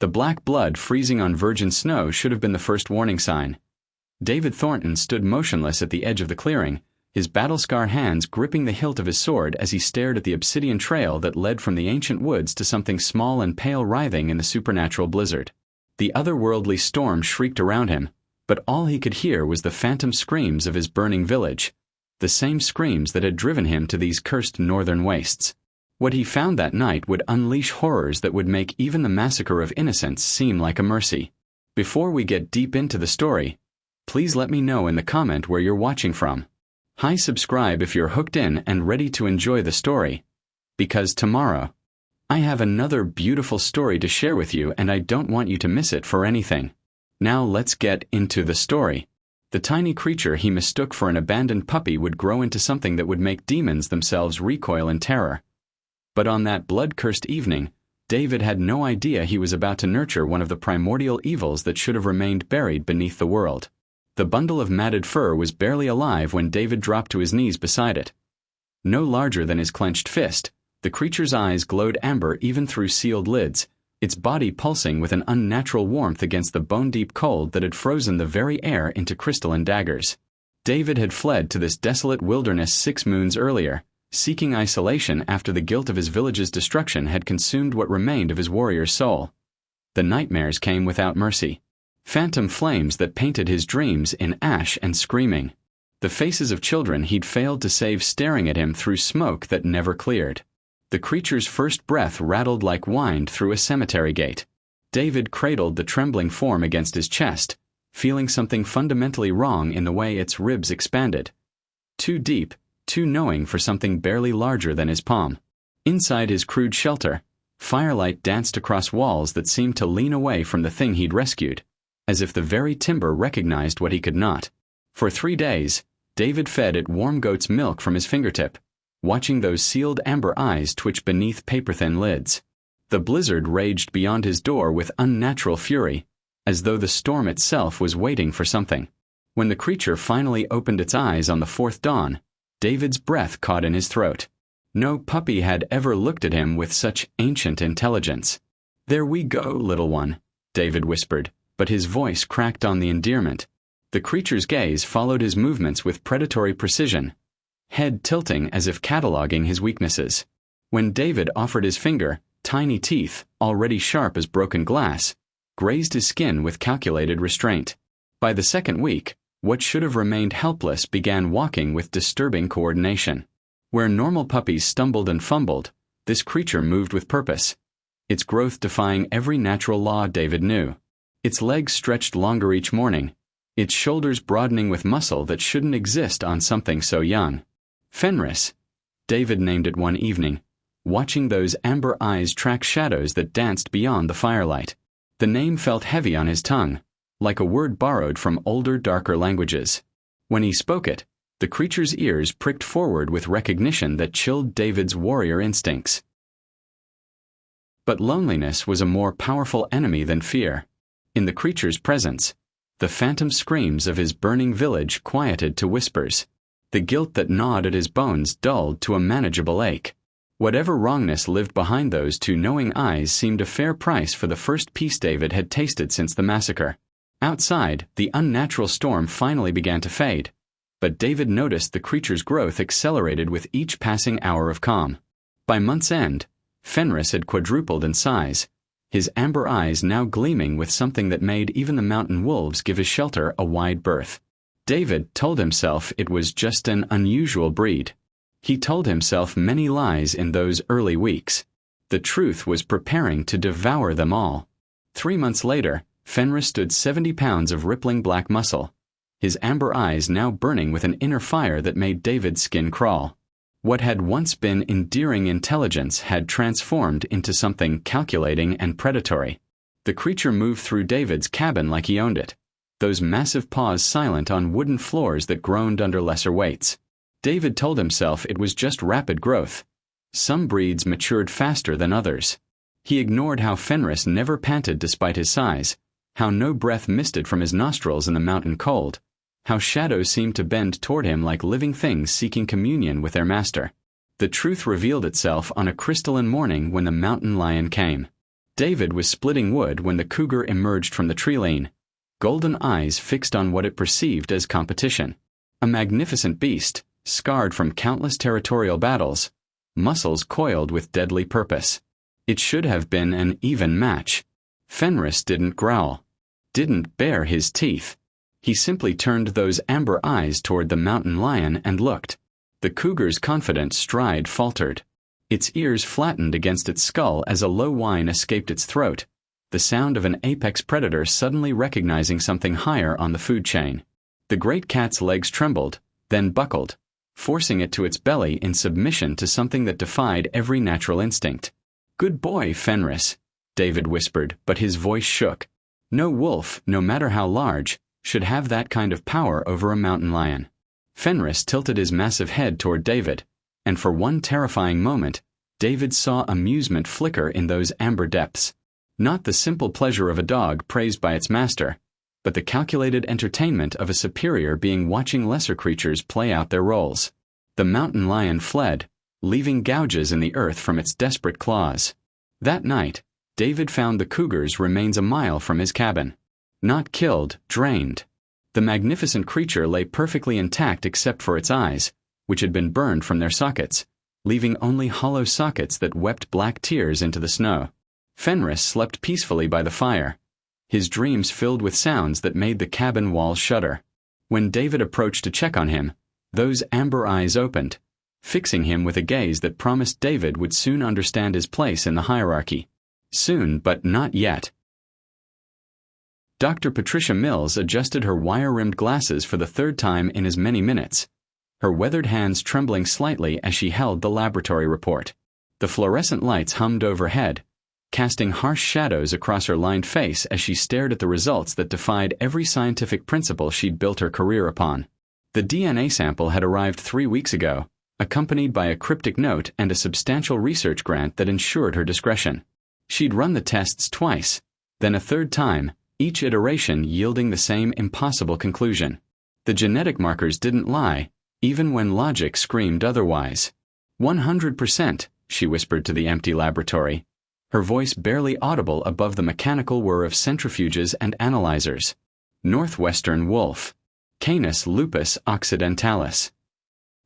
The black blood freezing on virgin snow should have been the first warning sign. David Thornton stood motionless at the edge of the clearing, his battle-scarred hands gripping the hilt of his sword as he stared at the obsidian trail that led from the ancient woods to something small and pale writhing in the supernatural blizzard. The otherworldly storm shrieked around him, but all he could hear was the phantom screams of his burning village, the same screams that had driven him to these cursed northern wastes. What he found that night would unleash horrors that would make even the massacre of innocents seem like a mercy. Before we get deep into the story, please let me know in the comment where you're watching from. Hi, subscribe if you're hooked in and ready to enjoy the story. Because tomorrow, I have another beautiful story to share with you and I don't want you to miss it for anything. Now let's get into the story. The tiny creature he mistook for an abandoned puppy would grow into something that would make demons themselves recoil in terror. But on that blood-cursed evening, David had no idea he was about to nurture one of the primordial evils that should have remained buried beneath the world. The bundle of matted fur was barely alive when David dropped to his knees beside it. No larger than his clenched fist, the creature's eyes glowed amber even through sealed lids, its body pulsing with an unnatural warmth against the bone-deep cold that had frozen the very air into crystalline daggers. David had fled to this desolate wilderness 6 moons earlier, seeking isolation after the guilt of his village's destruction had consumed what remained of his warrior's soul. The nightmares came without mercy. Phantom flames that painted his dreams in ash and screaming. The faces of children he'd failed to save staring at him through smoke that never cleared. The creature's first breath rattled like wind through a cemetery gate. David cradled the trembling form against his chest, feeling something fundamentally wrong in the way its ribs expanded. Too deep, too knowing for something barely larger than his palm. Inside his crude shelter, firelight danced across walls that seemed to lean away from the thing he'd rescued, as if the very timber recognized what he could not. For 3 days, David fed it warm goat's milk from his fingertip, watching those sealed amber eyes twitch beneath paper-thin lids. The blizzard raged beyond his door with unnatural fury, as though the storm itself was waiting for something. When the creature finally opened its eyes on the 4th dawn, David's breath caught in his throat. No puppy had ever looked at him with such ancient intelligence. "There we go, little one," David whispered, but his voice cracked on the endearment. The creature's gaze followed his movements with predatory precision, head tilting as if cataloging his weaknesses. When David offered his finger, tiny teeth, already sharp as broken glass, grazed his skin with calculated restraint. By the 2nd week, what should have remained helpless began walking with disturbing coordination. Where normal puppies stumbled and fumbled, this creature moved with purpose, its growth defying every natural law David knew. Its legs stretched longer each morning, its shoulders broadening with muscle that shouldn't exist on something so young. Fenris, David named it one evening, watching those amber eyes track shadows that danced beyond the firelight. The name felt heavy on his tongue, like a word borrowed from older, darker languages. When he spoke it, the creature's ears pricked forward with recognition that chilled David's warrior instincts. But loneliness was a more powerful enemy than fear. In the creature's presence, the phantom screams of his burning village quieted to whispers. The guilt that gnawed at his bones dulled to a manageable ache. Whatever wrongness lived behind those 2 knowing eyes seemed a fair price for the first peace David had tasted since the massacre. Outside, the unnatural storm finally began to fade, but David noticed the creature's growth accelerated with each passing hour of calm. By month's end, Fenris had quadrupled in size, his amber eyes now gleaming with something that made even the mountain wolves give his shelter a wide berth. David told himself it was just an unusual breed. He told himself many lies in those early weeks. The truth was preparing to devour them all. 3 months later, Fenris stood 70 pounds of rippling black muscle, his amber eyes now burning with an inner fire that made David's skin crawl. What had once been endearing intelligence had transformed into something calculating and predatory. The creature moved through David's cabin like he owned it, those massive paws silent on wooden floors that groaned under lesser weights. David told himself it was just rapid growth. Some breeds matured faster than others. He ignored how Fenris never panted despite his size, how no breath misted from his nostrils in the mountain cold, how shadows seemed to bend toward him like living things seeking communion with their master. The truth revealed itself on a crystalline morning when the mountain lion came. David was splitting wood when the cougar emerged from the tree-line, golden eyes fixed on what it perceived as competition. A magnificent beast, scarred from countless territorial battles, muscles coiled with deadly purpose. It should have been an even match. Fenris didn't growl, didn't bare his teeth. He simply turned those amber eyes toward the mountain lion and looked. The cougar's confident stride faltered. Its ears flattened against its skull as a low whine escaped its throat, the sound of an apex predator suddenly recognizing something higher on the food chain. The great cat's legs trembled, then buckled, forcing it to its belly in submission to something that defied every natural instinct. "Good boy, Fenris," David whispered, but his voice shook. No wolf, no matter how large, should have that kind of power over a mountain lion. Fenris tilted his massive head toward David, and for one terrifying moment, David saw amusement flicker in those amber depths. Not the simple pleasure of a dog praised by its master, but the calculated entertainment of a superior being watching lesser creatures play out their roles. The mountain lion fled, leaving gouges in the earth from its desperate claws. That night, David found the cougar's remains a mile from his cabin. Not killed, drained. The magnificent creature lay perfectly intact except for its eyes, which had been burned from their sockets, leaving only hollow sockets that wept black tears into the snow. Fenris slept peacefully by the fire, his dreams filled with sounds that made the cabin walls shudder. When David approached to check on him, those amber eyes opened, fixing him with a gaze that promised David would soon understand his place in the hierarchy. Soon, but not yet. Dr. Patricia Mills adjusted her wire-rimmed glasses for the third time in as many minutes, her weathered hands trembling slightly as she held the laboratory report. The fluorescent lights hummed overhead, casting harsh shadows across her lined face as she stared at the results that defied every scientific principle she'd built her career upon. The DNA sample had arrived 3 weeks ago, accompanied by a cryptic note and a substantial research grant that ensured her discretion. She'd run the tests twice, then a third time, each iteration yielding the same impossible conclusion. The genetic markers didn't lie, even when logic screamed otherwise. 100%, she whispered to the empty laboratory, her voice barely audible above the mechanical whir of centrifuges and analyzers. Northwestern wolf. Canis lupus occidentalis.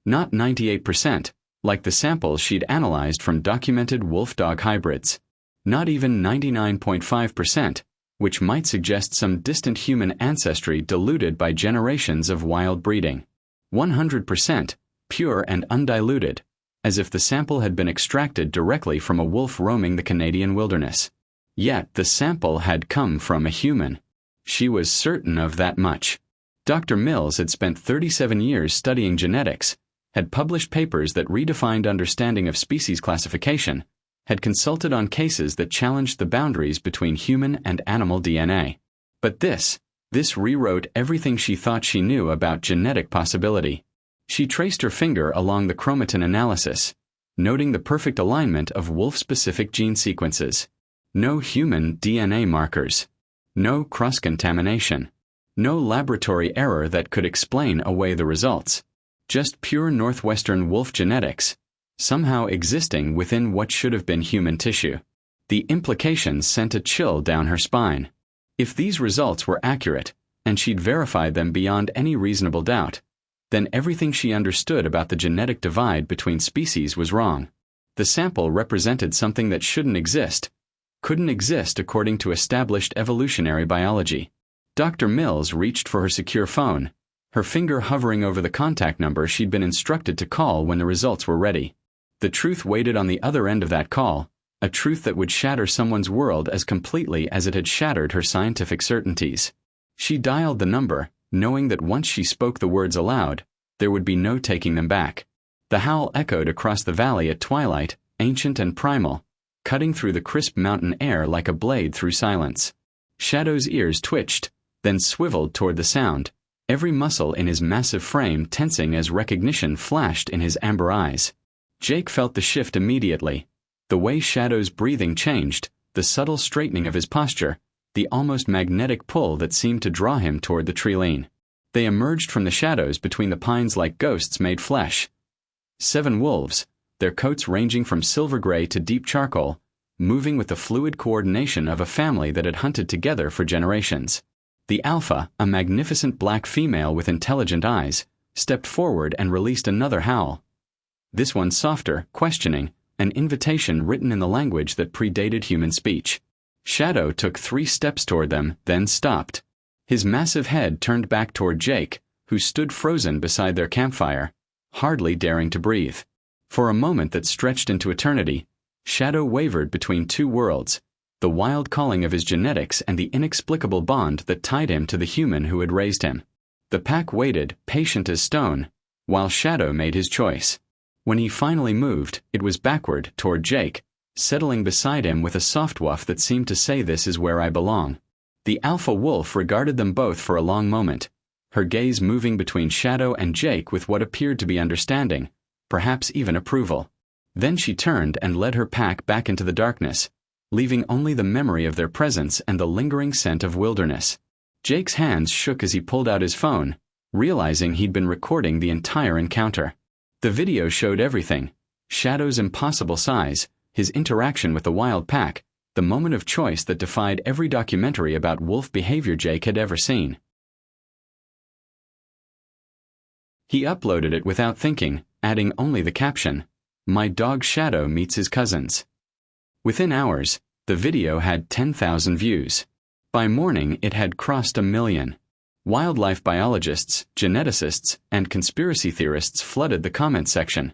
Not 98%, like the samples she'd analyzed from documented wolf-dog hybrids. Not even 99.5%, which might suggest some distant human ancestry diluted by generations of wild breeding. 100%, pure and undiluted, as if the sample had been extracted directly from a wolf roaming the Canadian wilderness. Yet the sample had come from a human. She was certain of that much. Dr. Mills had spent 37 years studying genetics, had published papers that redefined understanding of species classification, had consulted on cases that challenged the boundaries between human and animal DNA. But this rewrote everything she thought she knew about genetic possibility. She traced her finger along the chromatin analysis, noting the perfect alignment of wolf-specific gene sequences. No human DNA markers. No cross-contamination. No laboratory error that could explain away the results. Just pure northwestern wolf genetics, somehow existing within what should have been human tissue. The implications sent a chill down her spine. If these results were accurate, and she'd verified them beyond any reasonable doubt, then everything she understood about the genetic divide between species was wrong. The sample represented something that shouldn't exist, couldn't exist according to established evolutionary biology. Dr. Mills reached for her secure phone, her finger hovering over the contact number she'd been instructed to call when the results were ready. The truth waited on the other end of that call, a truth that would shatter someone's world as completely as it had shattered her scientific certainties. She dialed the number, knowing that once she spoke the words aloud, there would be no taking them back. The howl echoed across the valley at twilight, ancient and primal, cutting through the crisp mountain air like a blade through silence. Shadow's ears twitched, then swiveled toward the sound, every muscle in his massive frame tensing as recognition flashed in his amber eyes. Jake felt the shift immediately. The way Shadow's breathing changed, the subtle straightening of his posture, the almost magnetic pull that seemed to draw him toward the tree line. They emerged from the shadows between the pines like ghosts made flesh. 7 wolves, their coats ranging from silver gray to deep charcoal, moving with the fluid coordination of a family that had hunted together for generations. The Alpha, a magnificent black female with intelligent eyes, stepped forward and released another howl. This one softer, questioning, an invitation written in the language that predated human speech. Shadow took 3 steps toward them, then stopped. His massive head turned back toward Jake, who stood frozen beside their campfire, hardly daring to breathe. For a moment that stretched into eternity, Shadow wavered between 2 worlds, the wild calling of his genetics and the inexplicable bond that tied him to the human who had raised him. The pack waited, patient as stone, while Shadow made his choice. When he finally moved, it was backward, toward Jake, settling beside him with a soft woof that seemed to say, "This is where I belong." The alpha wolf regarded them both for a long moment, her gaze moving between Shadow and Jake with what appeared to be understanding, perhaps even approval. Then she turned and led her pack back into the darkness, leaving only the memory of their presence and the lingering scent of wilderness. Jake's hands shook as he pulled out his phone, realizing he'd been recording the entire encounter. The video showed everything: Shadow's impossible size, his interaction with the wild pack, the moment of choice that defied every documentary about wolf behavior Jake had ever seen. He uploaded it without thinking, adding only the caption, "My dog Shadow meets his cousins." Within hours, the video had 10,000 views. By morning, it had crossed 1 million. Wildlife biologists, geneticists, and conspiracy theorists flooded the comment section,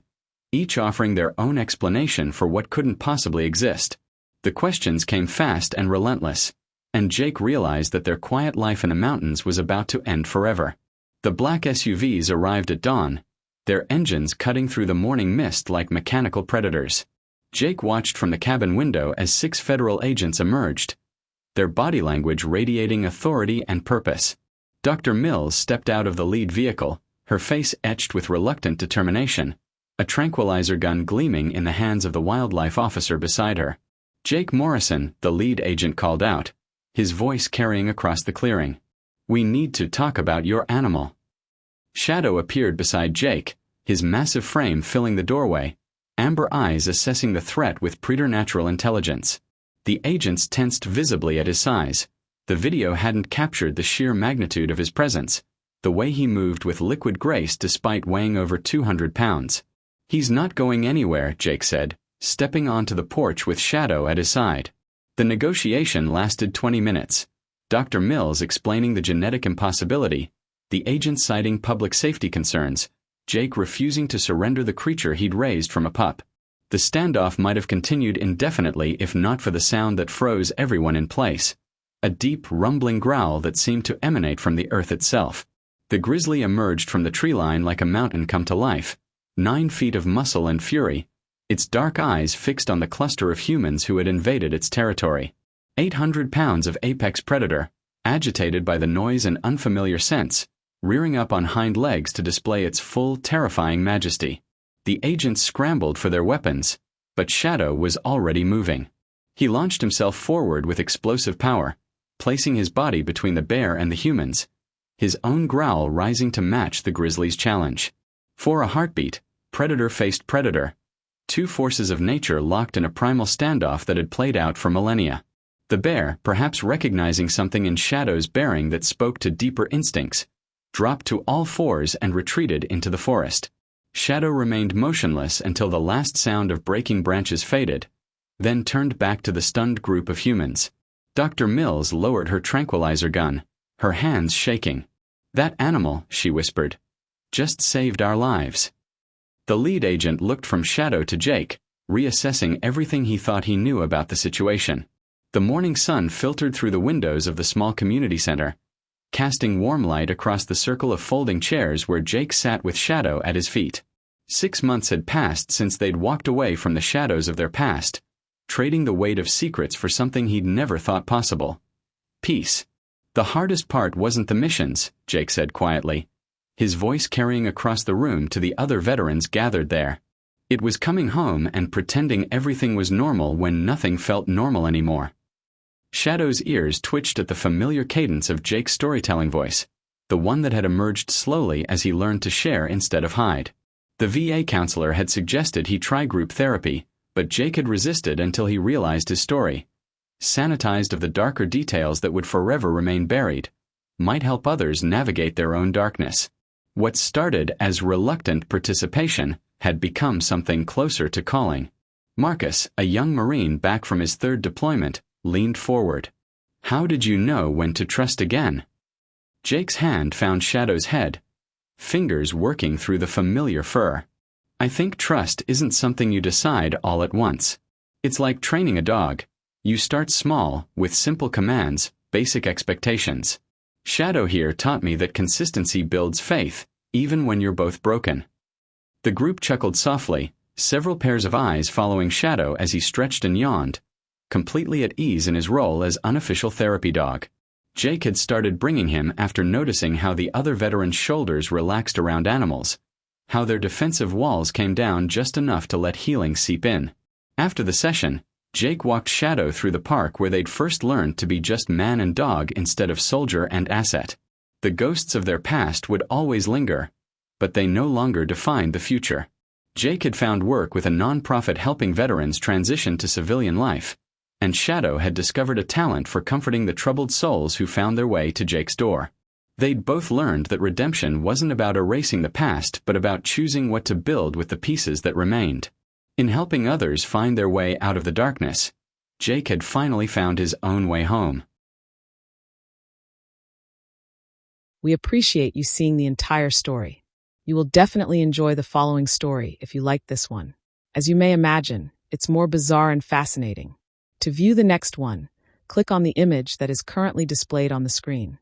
each offering their own explanation for what couldn't possibly exist. The questions came fast and relentless, and Jake realized that their quiet life in the mountains was about to end forever. The black SUVs arrived at dawn, their engines cutting through the morning mist like mechanical predators. Jake watched from the cabin window as 6 federal agents emerged, their body language radiating authority and purpose. Dr. Mills stepped out of the lead vehicle, her face etched with reluctant determination, a tranquilizer gun gleaming in the hands of the wildlife officer beside her. "Jake Morrison," the lead agent called out, his voice carrying across the clearing. "We need to talk about your animal." Shadow appeared beside Jake, his massive frame filling the doorway, amber eyes assessing the threat with preternatural intelligence. The agents tensed visibly at his size. The video hadn't captured the sheer magnitude of his presence, the way he moved with liquid grace despite weighing over 200 pounds. "He's not going anywhere," Jake said, stepping onto the porch with Shadow at his side. The negotiation lasted 20 minutes, Dr. Mills explaining the genetic impossibility, the agent citing public safety concerns, Jake refusing to surrender the creature he'd raised from a pup. The standoff might have continued indefinitely if not for the sound that froze everyone in place, a deep, rumbling growl that seemed to emanate from the earth itself. The grizzly emerged from the tree line like a mountain come to life, 9 feet of muscle and fury, its dark eyes fixed on the cluster of humans who had invaded its territory. 800 pounds of apex predator, agitated by the noise and unfamiliar scents, rearing up on hind legs to display its full, terrifying majesty. The agents scrambled for their weapons, but Shadow was already moving. He launched himself forward with explosive power, placing his body between the bear and the humans, his own growl rising to match the grizzly's challenge. For a heartbeat, predator faced predator, 2 forces of nature locked in a primal standoff that had played out for millennia. The bear, perhaps recognizing something in Shadow's bearing that spoke to deeper instincts, dropped to all 4s and retreated into the forest. Shadow remained motionless until the last sound of breaking branches faded, then turned back to the stunned group of humans. Dr. Mills lowered her tranquilizer gun, her hands shaking. "That animal," she whispered, "just saved our lives." The lead agent looked from Shadow to Jake, reassessing everything he thought he knew about the situation. The morning sun filtered through the windows of the small community center, casting warm light across the circle of folding chairs where Jake sat with Shadow at his feet. 6 months had passed since they'd walked away from the shadows of their past, trading the weight of secrets for something he'd never thought possible: peace. "The hardest part wasn't the missions," Jake said quietly, his voice carrying across the room to the other veterans gathered there. "It was coming home and pretending everything was normal when nothing felt normal anymore." Shadow's ears twitched at the familiar cadence of Jake's storytelling voice, the one that had emerged slowly as he learned to share instead of hide. The VA counselor had suggested he try group therapy, but Jake had resisted until he realized his story. Sanitized of the darker details that would forever remain buried, might help others navigate their own darkness. What started as reluctant participation had become something closer to calling. Marcus, a young Marine back from his 3rd deployment, leaned forward. How did you know when to trust again? Jake's hand found Shadow's head, fingers working through the familiar fur. I think trust isn't something you decide all at once. It's like training a dog. You start small, with simple commands, basic expectations. Shadow here taught me that consistency builds faith, even when you're both broken. The group chuckled softly, several pairs of eyes following Shadow as he stretched and yawned, completely at ease in his role as unofficial therapy dog. Jake had started bringing him after noticing how the other veteran's shoulders relaxed around animals, how their defensive walls came down just enough to let healing seep in. After the session, Jake walked Shadow through the park where they'd first learned to be just man and dog instead of soldier and asset. The ghosts of their past would always linger, but they no longer defined the future. Jake had found work with a non-profit helping veterans transition to civilian life, and Shadow had discovered a talent for comforting the troubled souls who found their way to Jake's door. They'd both learned that redemption wasn't about erasing the past but about choosing what to build with the pieces that remained. In helping others find their way out of the darkness, Jake had finally found his own way home. We appreciate you seeing the entire story. You will definitely enjoy the following story if you like this one. As you may imagine, it's more bizarre and fascinating. To view the next one, click on the image that is currently displayed on the screen.